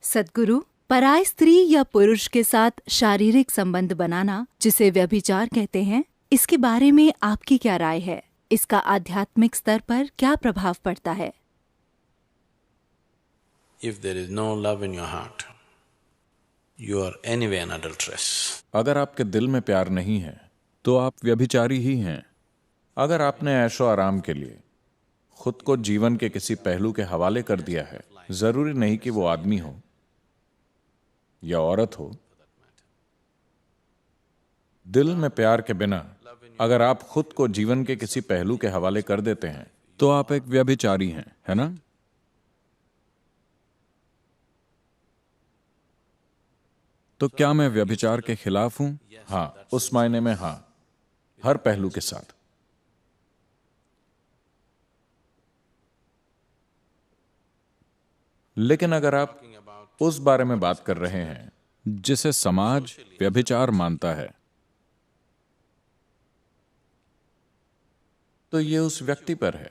सद्गुरु, पराय स्त्री या पुरुष के साथ शारीरिक संबंध बनाना, जिसे व्यभिचार कहते हैं, इसके बारे में आपकी क्या राय है? इसका आध्यात्मिक स्तर पर क्या प्रभाव पड़ता है? If there is no love in your heart, you are anyway an adulteress. अगर आपके दिल में प्यार नहीं है तो आप व्यभिचारी ही हैं। अगर आपने ऐशो आराम के लिए खुद को जीवन के किसी पहलू के हवाले कर दिया है, जरूरी नहीं कि वो आदमी हो या औरत हो, दिल में प्यार के बिना अगर आप खुद को जीवन के किसी पहलू के हवाले कर देते हैं तो आप एक व्यभिचारी हैं, है ना? तो क्या मैं व्यभिचार के खिलाफ हूं? हाँ, उस मायने में हाँ, हर पहलू के साथ। लेकिन अगर आप उस बारे में बात कर रहे हैं जिसे समाज व्यभिचार मानता है, तो ये उस व्यक्ति पर है,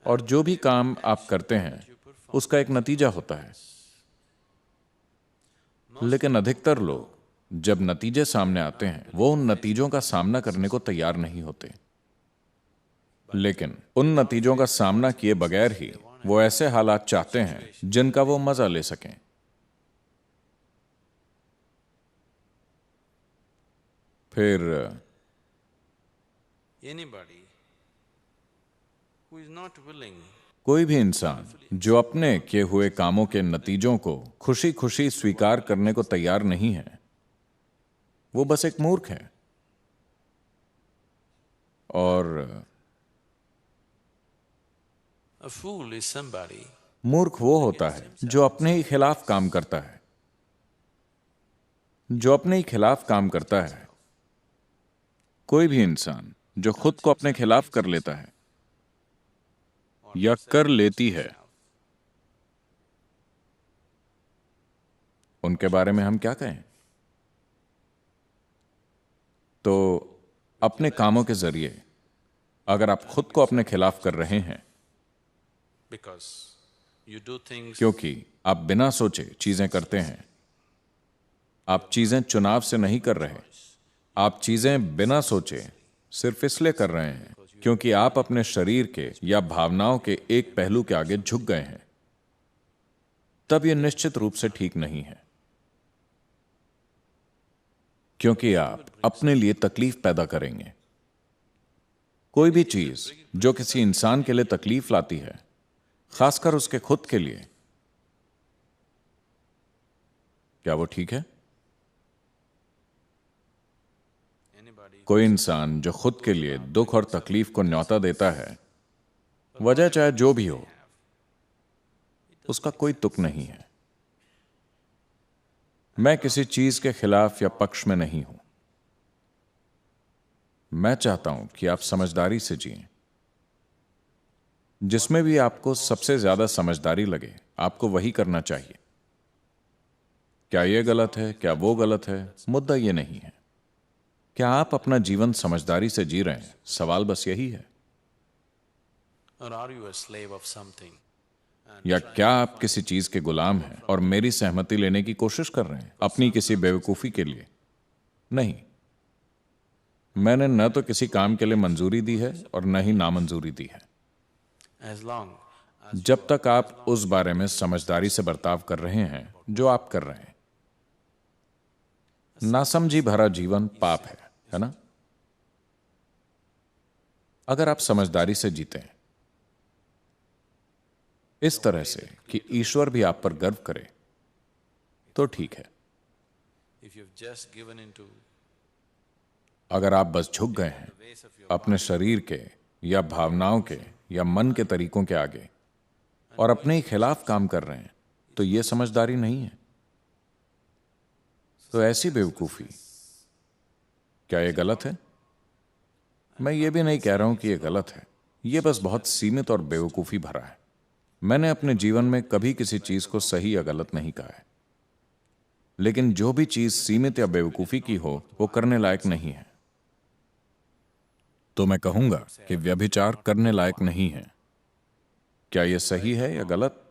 और जो भी काम आप करते हैं उसका एक नतीजा होता है। लेकिन अधिकतर लोग जब नतीजे सामने आते हैं वो उन नतीजों का सामना करने को तैयार नहीं होते, लेकिन उन नतीजों का सामना किए बगैर ही वो ऐसे हालात चाहते हैं जिनका वो मजा ले सकें। फिर Anybody who is not willing कोई भी इंसान जो अपने किए हुए कामों के नतीजों को खुशी खुशी स्वीकार करने को तैयार नहीं है, वो बस एक मूर्ख है। और a fool is somebody मूर्ख वो होता है जो अपने ही खिलाफ काम करता है, जो अपने ही खिलाफ काम करता है। कोई भी इंसान जो खुद को अपने खिलाफ कर लेता है या कर लेती है, उनके बारे में हम क्या कहें? तो अपने कामों के जरिए अगर आप खुद को अपने खिलाफ कर रहे हैं, because you do things क्योंकि आप बिना सोचे चीजें करते हैं, आप चीजें चुनाव से नहीं कर रहे, आप चीजें बिना सोचे सिर्फ इसलिए कर रहे हैं क्योंकि आप अपने शरीर के या भावनाओं के एक पहलू के आगे झुक गए हैं, तब यह निश्चित रूप से ठीक नहीं है, क्योंकि आप अपने लिए तकलीफ पैदा करेंगे। कोई भी चीज जो किसी इंसान के लिए तकलीफ लाती है, खासकर उसके खुद के लिए, क्या वो ठीक है? कोई इंसान जो खुद के लिए दुख और तकलीफ को न्योता देता है, वजह चाहे जो भी हो, उसका कोई तुक नहीं है। मैं किसी चीज के खिलाफ या पक्ष में नहीं हूं। मैं चाहता हूं कि आप समझदारी से जिएं। जिसमें भी आपको सबसे ज्यादा समझदारी लगे, आपको वही करना चाहिए। क्या यह गलत है, क्या वो गलत है, मुद्दा यह नहीं है। क्या आप अपना जीवन समझदारी से जी रहे हैं? सवाल बस यही है। or are you a slave of something या क्या आप किसी चीज के गुलाम हैं और मेरी सहमति लेने की कोशिश कर रहे हैं अपनी किसी बेवकूफी के लिए? नहीं, मैंने न तो किसी काम के लिए मंजूरी दी है और न ही नामंजूरी दी है। as long जब तक आप उस बारे में समझदारी से बर्ताव कर रहे हैं जो आप कर रहे हैं। नासमझी भरा जीवन पाप है ना? अगर आप समझदारी से जीते हैं, इस तरह से कि ईश्वर भी आप पर गर्व करे, तो ठीक है। if you've just given into अगर आप बस झुक गए हैं अपने शरीर के या भावनाओं के या मन के तरीकों के आगे और अपने ही खिलाफ काम कर रहे हैं, तो यह समझदारी नहीं है। तो ऐसी बेवकूफी, क्या यह गलत है? मैं ये भी नहीं कह रहा हूं कि यह गलत है, यह बस बहुत सीमित और बेवकूफी भरा है। मैंने अपने जीवन में कभी किसी चीज को सही या गलत नहीं कहा है, लेकिन जो भी चीज सीमित या बेवकूफी की हो वो करने लायक नहीं है। तो मैं कहूंगा कि व्यभिचार करने लायक नहीं है। क्या यह सही है या गलत?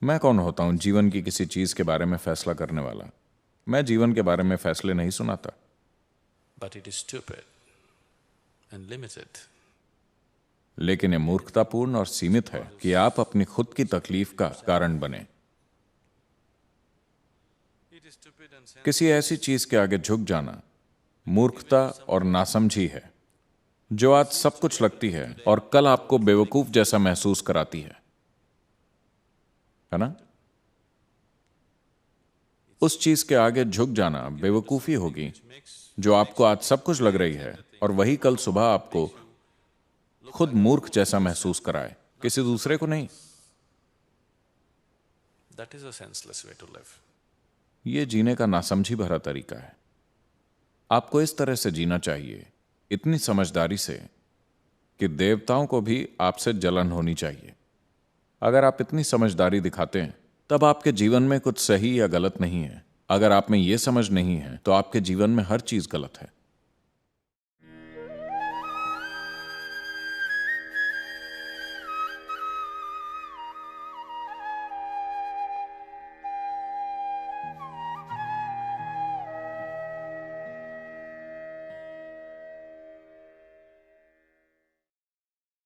मैं कौन होता हूं जीवन की किसी चीज के बारे में फैसला करने वाला? मैं जीवन के बारे में फैसले नहीं सुनाता। But it is stupid and limited. लेकिन यह मूर्खतापूर्ण और सीमित है कि आप अपनी खुद की तकलीफ का कारण बने। किसी ऐसी चीज के आगे झुक जाना मूर्खता और नासमझी है जो आज सब कुछ लगती है और कल आपको बेवकूफ जैसा महसूस कराती है ना? उस चीज के आगे झुक जाना बेवकूफी होगी जो आपको आज सब कुछ लग रही है और वही कल सुबह आपको खुद मूर्ख जैसा महसूस कराए, किसी दूसरे को नहीं। That is a senseless way to live. यह जीने का नासमझी भरा तरीका है। आपको इस तरह से जीना चाहिए, इतनी समझदारी से कि देवताओं को भी आपसे जलन होनी चाहिए। अगर आप इतनी समझदारी दिखाते हैं तब आपके जीवन में कुछ सही या गलत नहीं है। अगर आप में यह समझ नहीं है तो आपके जीवन में हर चीज गलत है।